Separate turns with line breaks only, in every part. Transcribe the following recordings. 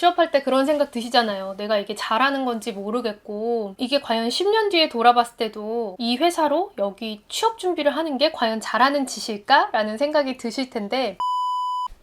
취업할 때 그런 생각 드시잖아요. 내가 이게 잘하는 건지 모르겠고 이게 과연 10년 뒤에 돌아봤을 때도 이 회사로 여기 취업 준비를 하는 게 과연 잘하는 짓일까? 라는 생각이 드실 텐데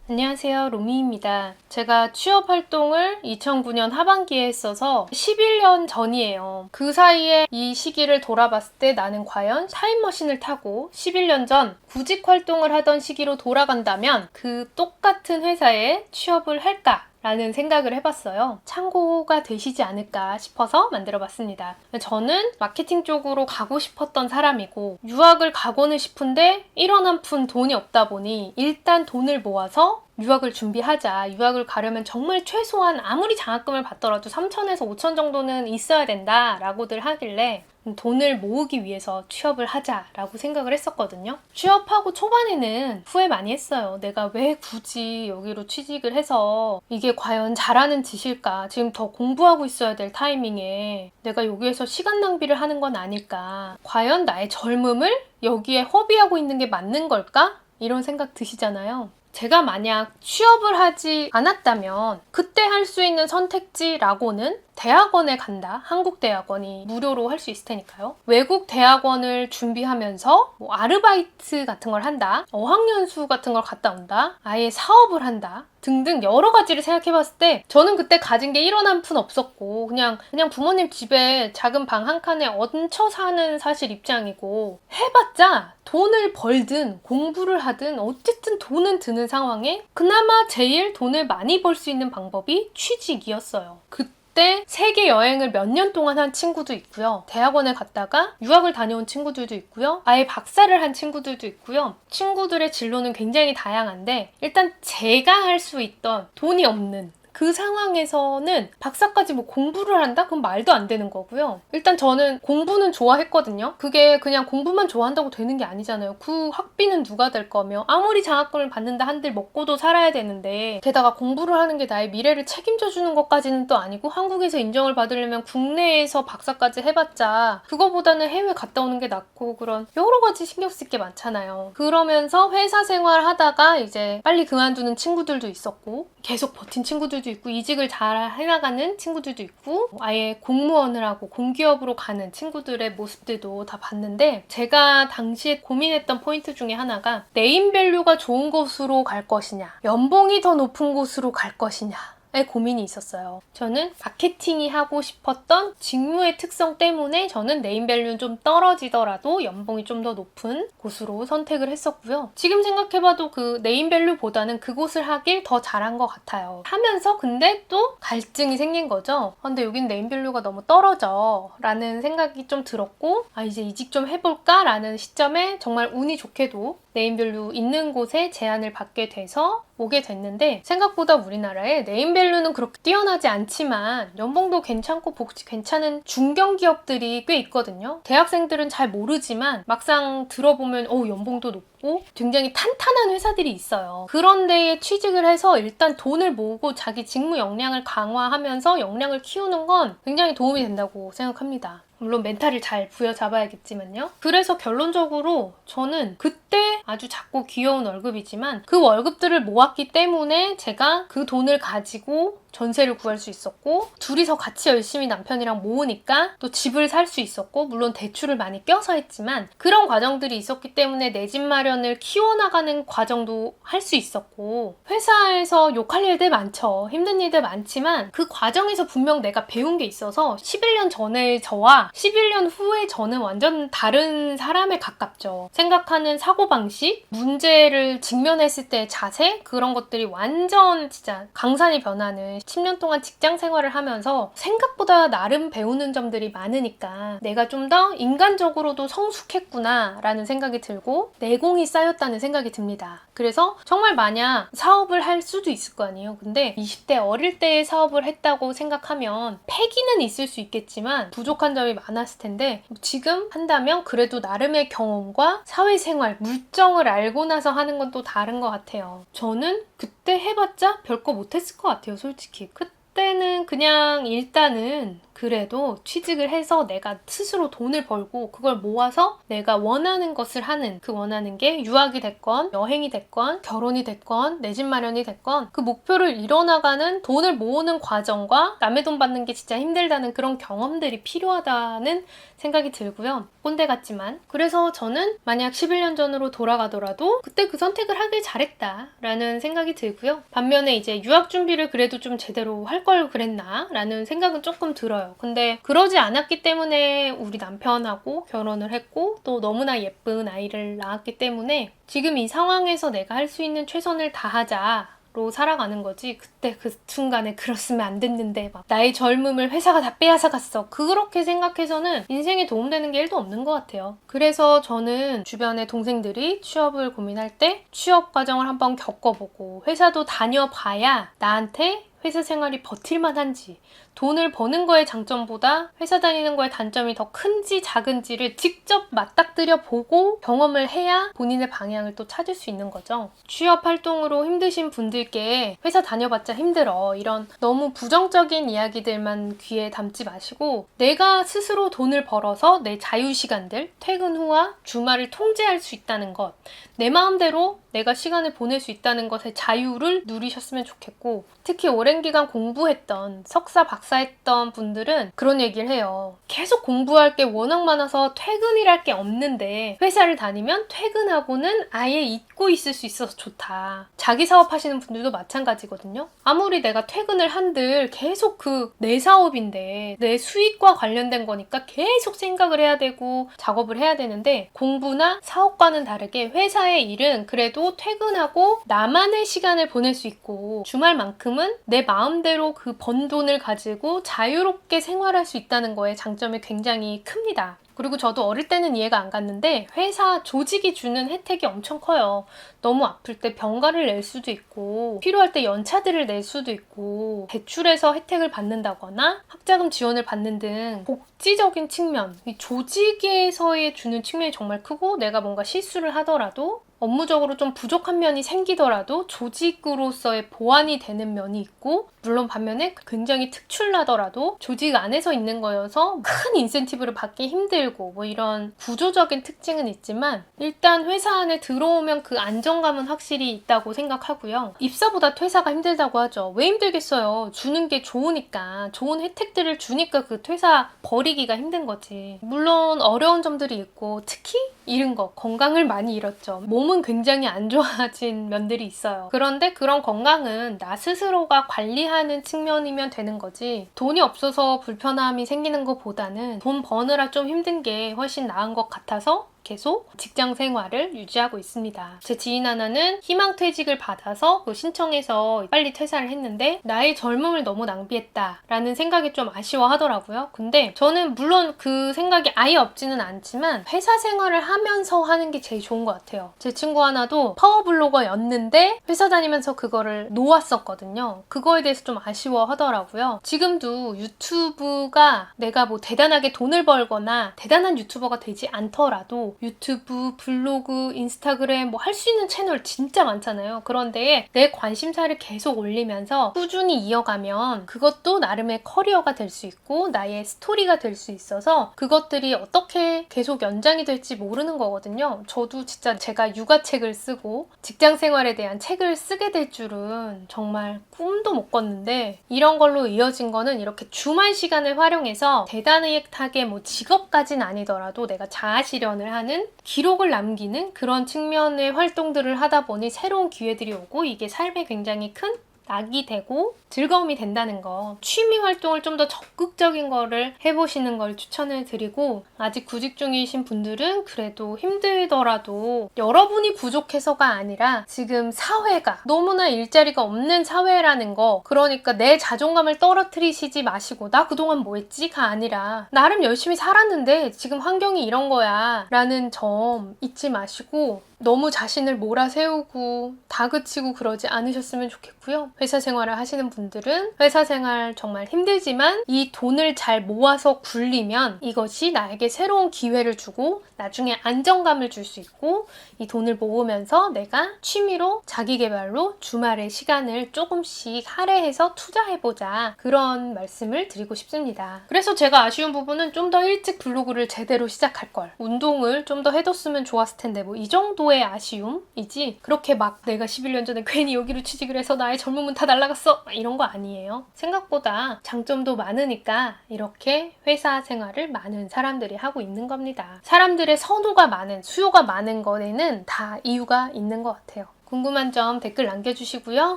안녕하세요, 로미입니다. 제가 취업 활동을 2009년 하반기에 했어서 11년 전이에요. 그 사이에 이 시기를 돌아봤을 때 나는 과연 타임머신을 타고 11년 전 구직 활동을 하던 시기로 돌아간다면 그 똑같은 회사에 취업을 할까? 라는 생각을 해봤어요. 참고가 되시지 않을까 싶어서 만들어봤습니다. 저는 마케팅 쪽으로 가고 싶었던 사람이고 유학을 가고는 싶은데 1원 한 푼 돈이 없다 보니 일단 돈을 모아서 유학을 준비하자. 유학을 가려면 정말 최소한 아무리 장학금을 받더라도 3천에서 5천 정도는 있어야 된다 라고들 하길래 돈을 모으기 위해서 취업을 하자라고 생각을 했었거든요. 취업하고 초반에는 후회 많이 했어요. 내가 왜 굳이 여기로 취직을 해서 이게 과연 잘하는 짓일까? 지금 더 공부하고 있어야 될 타이밍에 내가 여기에서 시간 낭비를 하는 건 아닐까? 과연 나의 젊음을 여기에 허비하고 있는 게 맞는 걸까? 이런 생각 드시잖아요. 제가 만약 취업을 하지 않았다면 그때 할 수 있는 선택지라고는 대학원에 간다. 한국 대학원이 무료로 할 수 있을 테니까요. 외국 대학원을 준비하면서 뭐 아르바이트 같은 걸 한다. 어학연수 같은 걸 갔다 온다. 아예 사업을 한다. 등등 여러 가지를 생각해봤을 때 저는 그때 가진 게 1원 한 푼 없었고 그냥 부모님 집에 작은 방 한 칸에 얹혀 사는 사실 입장이고 해봤자 돈을 벌든 공부를 하든 어쨌든 돈은 드는 상황에 그나마 제일 돈을 많이 벌 수 있는 방법이 취직이었어요. 그때 세계 여행을 몇 년 동안 한 친구도 있고요. 대학원에 갔다가 유학을 다녀온 친구들도 있고요. 아예 박사를 한 친구들도 있고요. 친구들의 진로는 굉장히 다양한데 일단 제가 할 수 있던 돈이 없는 그 상황에서는 박사까지 뭐 공부를 한다? 그건 말도 안 되는 거고요. 일단 저는 공부는 좋아했거든요. 그게 그냥 공부만 좋아한다고 되는 게 아니잖아요. 그 학비는 누가 될 거며 아무리 장학금을 받는다 한들 먹고도 살아야 되는데 게다가 공부를 하는 게 나의 미래를 책임져 주는 것까지는 또 아니고 한국에서 인정을 받으려면 국내에서 박사까지 해봤자 그거보다는 해외 갔다 오는 게 낫고 그런 여러 가지 신경 쓸 게 많잖아요. 그러면서 회사 생활 하다가 이제 빨리 그만두는 친구들도 있었고 계속 버틴 친구들도 있고 이직을 잘 해나가는 친구들도 있고 아예 공무원을 하고 공기업으로 가는 친구들의 모습들도 다 봤는데 제가 당시에 고민했던 포인트 중에 하나가 네임밸류가 좋은 곳으로 갈 것이냐 연봉이 더 높은 곳으로 갈 것이냐 의 고민이 있었어요. 저는 마케팅이 하고 싶었던 직무의 특성 때문에 저는 네임밸류는 좀 떨어지더라도 연봉이 좀 더 높은 곳으로 선택을 했었고요. 지금 생각해봐도 그 네임밸류보다는 그곳을 하길 더 잘한 것 같아요. 하면서 근데 또 갈증이 생긴 거죠. 근데 여긴 네임밸류가 너무 떨어져 라는 생각이 좀 들었고 이제 이직 좀 해볼까? 라는 시점에 정말 운이 좋게도 네임밸류 있는 곳에 제안을 받게 돼서 오게 됐는데 생각보다 우리나라에 네임밸류는 그렇게 뛰어나지 않지만 연봉도 괜찮고 복지 괜찮은 중견기업들이 꽤 있거든요. 대학생들은 잘 모르지만 막상 들어보면 연봉도 높고 굉장히 탄탄한 회사들이 있어요. 그런 데에 취직을 해서 일단 돈을 모으고 자기 직무 역량을 강화하면서 역량을 키우는 건 굉장히 도움이 된다고 생각합니다. 물론 멘탈을 잘 부여잡아야겠지만요. 그래서 결론적으로 저는 그때 아주 작고 귀여운 월급이지만 그 월급들을 모았기 때문에 제가 그 돈을 가지고 전세를 구할 수 있었고 둘이서 같이 열심히 남편이랑 모으니까 또 집을 살 수 있었고 물론 대출을 많이 껴서 했지만 그런 과정들이 있었기 때문에 내 집 마련을 키워나가는 과정도 할 수 있었고 회사에서 욕할 일들 많죠. 힘든 일들 많지만 그 과정에서 분명 내가 배운 게 있어서 11년 전의 저와 11년 후의 저는 완전 다른 사람에 가깝죠. 생각하는 사고방식, 문제를 직면했을 때의 자세 그런 것들이 완전 진짜 강산이 변하는 10년 동안 직장 생활을 하면서 생각보다 나름 배우는 점들이 많으니까 내가 좀 더 인간적으로도 성숙했구나 라는 생각이 들고 내공이 쌓였다는 생각이 듭니다. 그래서 정말 만약 사업을 할 수도 있을 거 아니에요. 근데 20대 어릴 때에 사업을 했다고 생각하면 패기는 있을 수 있겠지만 부족한 점이 많았을 텐데 지금 한다면 그래도 나름의 경험과 사회생활, 물정을 알고 나서 하는 건 또 다른 것 같아요. 저는 그때 해봤자 별거 못했을 것 같아요. 솔직히. 그때는 그냥 일단은 그래도 취직을 해서 내가 스스로 돈을 벌고 그걸 모아서 내가 원하는 것을 하는, 그 원하는 게 유학이 됐건 여행이 됐건 결혼이 됐건 내 집 마련이 됐건 그 목표를 이뤄나가는 돈을 모으는 과정과 남의 돈 받는 게 진짜 힘들다는 그런 경험들이 필요하다는 생각이 들고요. 꼰대 같지만. 그래서 저는 만약 11년 전으로 돌아가더라도 그때 그 선택을 하길 잘했다 라는 생각이 들고요. 반면에 이제 유학 준비를 그래도 좀 제대로 할 걸 그랬나 라는 생각은 조금 들어요. 근데 그러지 않았기 때문에 우리 남편하고 결혼을 했고 또 너무나 예쁜 아이를 낳았기 때문에 지금 이 상황에서 내가 할 수 있는 최선을 다하자 로 살아가는 거지. 그때 그 순간에 그랬으면 안 됐는데 막 나의 젊음을 회사가 다 빼앗아 갔어. 그렇게 생각해서는 인생에 도움되는 게 1도 없는 것 같아요. 그래서 저는 주변의 동생들이 취업을 고민할 때 취업 과정을 한번 겪어보고 회사도 다녀봐야 나한테 회사 생활이 버틸만한지, 돈을 버는 거의 장점보다 회사 다니는 거의 단점이 더 큰지 작은지를 직접 맞닥뜨려 보고 경험을 해야 본인의 방향을 또 찾을 수 있는 거죠. 취업 활동으로 힘드신 분들께 회사 다녀봤자 힘들어, 이런 너무 부정적인 이야기들만 귀에 담지 마시고 내가 스스로 돈을 벌어서 내 자유시간들, 퇴근 후와 주말을 통제할 수 있다는 것, 내 마음대로 내가 시간을 보낼 수 있다는 것의 자유를 누리셨으면 좋겠고, 특히 오랜 기간 공부했던 석사 박사했던 분들은 그런 얘기를 해요. 계속 공부할 게 워낙 많아서 퇴근이랄 게 없는데 회사를 다니면 퇴근하고는 아예 잊고 있을 수 있어서 좋다. 자기 사업하시는 분들도 마찬가지거든요. 아무리 내가 퇴근을 한들 계속 그 내 사업인데 내 수익과 관련된 거니까 계속 생각을 해야 되고 작업을 해야 되는데, 공부나 사업과는 다르게 회사의 일은 그래도 퇴근하고 나만의 시간을 보낼 수 있고 주말만큼은 내 마음대로 그 번 돈을 가지고 자유롭게 생활할 수 있다는 거에 장점이 굉장히 큽니다. 그리고 저도 어릴 때는 이해가 안 갔는데 회사 조직이 주는 혜택이 엄청 커요. 너무 아플 때 병가를 낼 수도 있고 필요할 때 연차들을 낼 수도 있고 대출해서 혜택을 받는다거나 학자금 지원을 받는 등 복지적인 측면, 이 조직에서의 주는 측면이 정말 크고, 내가 뭔가 실수를 하더라도 업무적으로 좀 부족한 면이 생기더라도 조직으로서의 보완이 되는 면이 있고, 물론 반면에 굉장히 특출나더라도 조직 안에서 있는 거여서 큰 인센티브를 받기 힘들고 뭐 이런 구조적인 특징은 있지만, 일단 회사 안에 들어오면 그 안정감은 확실히 있다고 생각하고요. 입사보다 퇴사가 힘들다고 하죠. 왜 힘들겠어요? 주는 게 좋으니까, 좋은 혜택들을 주니까 그 퇴사 버리기가 힘든 거지. 물론 어려운 점들이 있고, 특히 잃은 거, 건강을 많이 잃었죠. 몸은 굉장히 안 좋아진 면들이 있어요. 그런데 그런 건강은 나 스스로가 관리하는 측면이면 되는 거지, 돈이 없어서 불편함이 생기는 것보다는 돈 버느라 좀 힘든 게 훨씬 나은 것 같아서 계속 직장 생활을 유지하고 있습니다. 제 지인 하나는 희망퇴직을 받아서 신청해서 빨리 퇴사를 했는데 나의 젊음을 너무 낭비했다라는 생각이 좀 아쉬워하더라고요. 근데 저는 물론 그 생각이 아예 없지는 않지만 회사 생활을 하면서 하는 게 제일 좋은 것 같아요. 제 친구 하나도 파워블로거였는데 회사 다니면서 그거를 놓았었거든요. 그거에 대해서 좀 아쉬워하더라고요. 지금도 유튜브가 내가 뭐 대단하게 돈을 벌거나 대단한 유튜버가 되지 않더라도 유튜브, 블로그, 인스타그램 뭐 할 수 있는 채널 진짜 많잖아요. 그런데 내 관심사를 계속 올리면서 꾸준히 이어가면 그것도 나름의 커리어가 될 수 있고 나의 스토리가 될 수 있어서 그것들이 어떻게 계속 연장이 될지 모르는 거거든요. 저도 진짜 제가 육아책을 쓰고 직장 생활에 대한 책을 쓰게 될 줄은 정말 꿈도 못 꿨는데, 이런 걸로 이어진 거는 이렇게 주말 시간을 활용해서 대단하게 뭐 직업까지는 아니더라도 내가 자아 실현을 하는, 기록을 남기는 그런 측면의 활동들을 하다 보니 새로운 기회들이 오고 이게 삶에 굉장히 큰 낙이 되고 즐거움이 된다는 거. 취미 활동을 좀 더 적극적인 거를 해보시는 걸 추천을 드리고, 아직 구직 중이신 분들은 그래도 힘들더라도 여러분이 부족해서가 아니라 지금 사회가 너무나 일자리가 없는 사회라는 거, 그러니까 내 자존감을 떨어뜨리시지 마시고 나 그동안 뭐 했지?가 아니라 나름 열심히 살았는데 지금 환경이 이런 거야 라는 점 잊지 마시고 너무 자신을 몰아세우고 다그치고 그러지 않으셨으면 좋겠고요. 회사 생활을 하시는 분들은 회사 생활 정말 힘들지만 이 돈을 잘 모아서 굴리면 이것이 나에게 새로운 기회를 주고 나중에 안정감을 줄 수 있고 이 돈을 모으면서 내가 취미로 자기계발로 주말에 시간을 조금씩 할애해서 투자해보자, 그런 말씀을 드리고 싶습니다. 그래서 제가 아쉬운 부분은 좀 더 일찍 블로그를 제대로 시작할 걸, 운동을 좀 더 해뒀으면 좋았을 텐데 뭐 이 정도의 아쉬움이지 그렇게 막 내가 11년 전에 괜히 여기로 취직을 해서 나의 젊음은 다 날아갔어 이런 거 아니에요. 생각보다 장점도 많으니까 이렇게 회사 생활을 많은 사람들이 하고 있는 겁니다. 사람들의 선호가 많은, 수요가 많은 거에는 다 이유가 있는 것 같아요. 궁금한 점 댓글 남겨주시고요.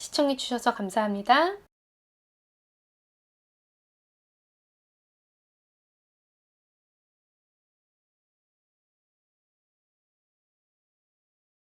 시청해주셔서 감사합니다.